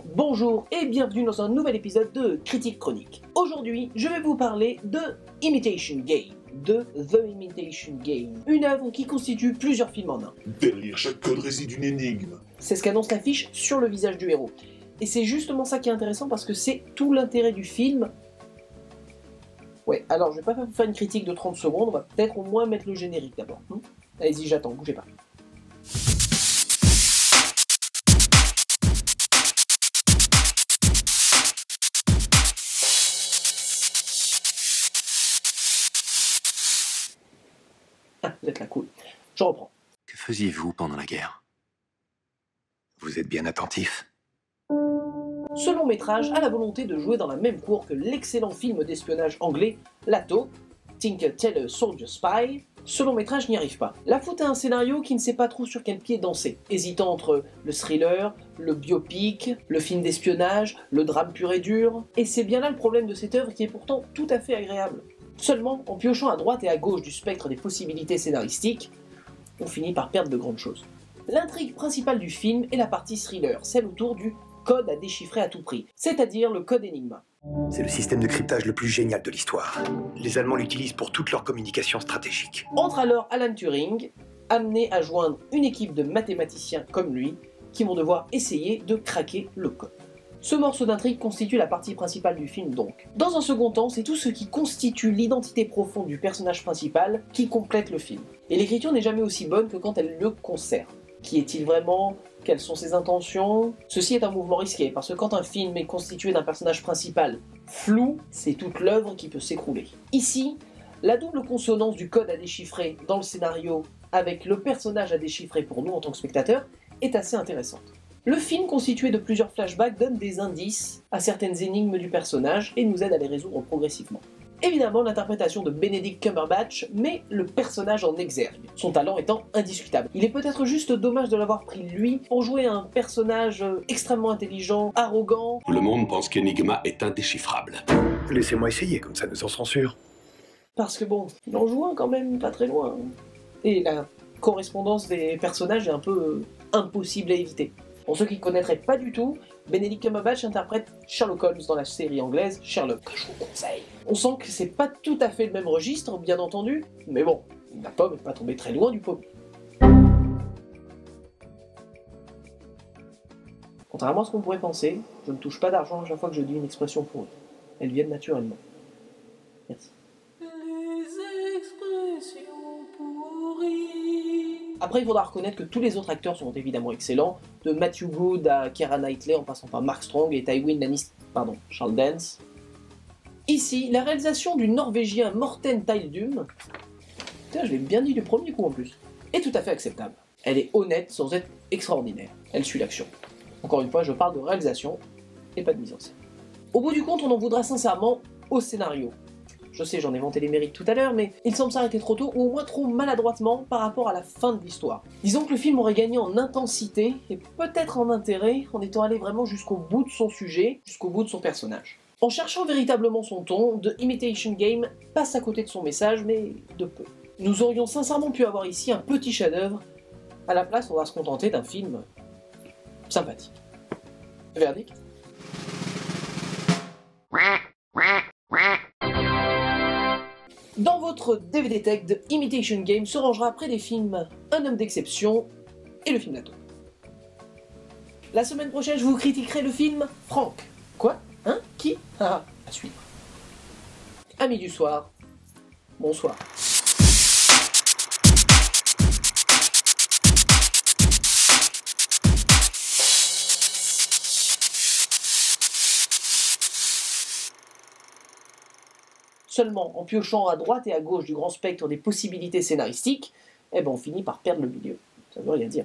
Bonjour et bienvenue dans un nouvel épisode de Critique Chronique. Aujourd'hui, je vais vous parler de Imitation Game, de The Imitation Game, une œuvre qui constitue plusieurs films en un. Derrière chaque code réside une énigme. C'est ce qu'annonce l'affiche sur le visage du héros. Et c'est justement ça qui est intéressant parce que c'est tout l'intérêt du film. Ouais, alors je vais pas vous faire une critique de 30 secondes, on va peut-être au moins mettre le générique d'abord. Allez-y, j'attends, bougez pas. Ah, vous êtes là, cool. Je reprends. Que faisiez-vous pendant la guerre? Vous êtes bien attentif? Ce long métrage a la volonté de jouer dans la même cour que l'excellent film d'espionnage anglais Lato, Tinker Tailor Soldier Spy. Ce long métrage n'y arrive pas. La faute à un scénario qui ne sait pas trop sur quel pied danser, hésitant entre le thriller, le biopic, le film d'espionnage, le drame pur et dur. Et c'est bien là le problème de cette œuvre qui est pourtant tout à fait agréable. Seulement, en piochant à droite et à gauche du spectre des possibilités scénaristiques, on finit par perdre de grandes choses. L'intrigue principale du film est la partie thriller, celle autour du code à déchiffrer à tout prix, c'est-à-dire le code Enigma. C'est le système de cryptage le plus génial de l'histoire. Les Allemands l'utilisent pour toute leur communication stratégique. Entre alors Alan Turing, amené à joindre une équipe de mathématiciens comme lui, qui vont devoir essayer de craquer le code. Ce morceau d'intrigue constitue la partie principale du film donc. Dans un second temps, c'est tout ce qui constitue l'identité profonde du personnage principal qui complète le film. Et l'écriture n'est jamais aussi bonne que quand elle le concerne. Qui est-il vraiment? Quelles sont ses intentions? Ceci est un mouvement risqué, parce que quand un film est constitué d'un personnage principal flou, c'est toute l'œuvre qui peut s'écrouler. Ici, la double consonance du code à déchiffrer dans le scénario avec le personnage à déchiffrer pour nous en tant que spectateurs est assez intéressante. Le film, constitué de plusieurs flashbacks, donne des indices à certaines énigmes du personnage et nous aide à les résoudre progressivement. Évidemment, l'interprétation de Benedict Cumberbatch met le personnage en exergue, son talent étant indiscutable. Il est peut-être juste dommage de l'avoir pris lui pour jouer un personnage extrêmement intelligent, arrogant. Le monde pense qu'Enigma est indéchiffrable. Laissez-moi essayer, comme ça nous en serons sûrs. Parce que bon, il en joue un quand même pas très loin. Et la correspondance des personnages est un peu impossible à éviter. Pour ceux qui ne connaîtraient pas du tout, Benedict Cumberbatch interprète Sherlock Holmes dans la série anglaise Sherlock, que je vous conseille. On sent que c'est pas tout à fait le même registre, bien entendu, mais bon, la pomme n'est pas tombée très loin du pommier. Contrairement à ce qu'on pourrait penser, je ne touche pas d'argent à chaque fois que je dis une expression pour eux. Elles viennent naturellement. Merci. Après, il faudra reconnaître que tous les autres acteurs sont évidemment excellents, de Matthew Good à Keira Knightley en passant par Mark Strong et Charles Dance. Ici, la réalisation du Norvégien Morten Tyldum, je l'ai bien dit du premier coup en plus, est tout à fait acceptable. Elle est honnête sans être extraordinaire. Elle suit l'action. Encore une fois, je parle de réalisation et pas de mise en scène. Au bout du compte, on en voudra sincèrement au scénario. Je sais, j'en ai vanté les mérites tout à l'heure, mais il semble s'arrêter trop tôt, ou au moins trop maladroitement par rapport à la fin de l'histoire. Disons que le film aurait gagné en intensité, et peut-être en intérêt, en étant allé vraiment jusqu'au bout de son sujet, jusqu'au bout de son personnage. En cherchant véritablement son ton, The Imitation Game passe à côté de son message, mais de peu. Nous aurions sincèrement pu avoir ici un petit chef-d'œuvre, à la place on va se contenter d'un film sympathique. Verdict ? Dans votre DVD Tech, The Imitation Game se rangera après les films Un homme d'exception et le film Lato. La semaine prochaine, je vous critiquerai le film Franck. Quoi? Hein? Qui? Ah, à suivre. Amis du soir, bonsoir. Seulement, en piochant à droite et à gauche du grand spectre des possibilités scénaristiques, on finit par perdre le milieu. Ça veut rien dire.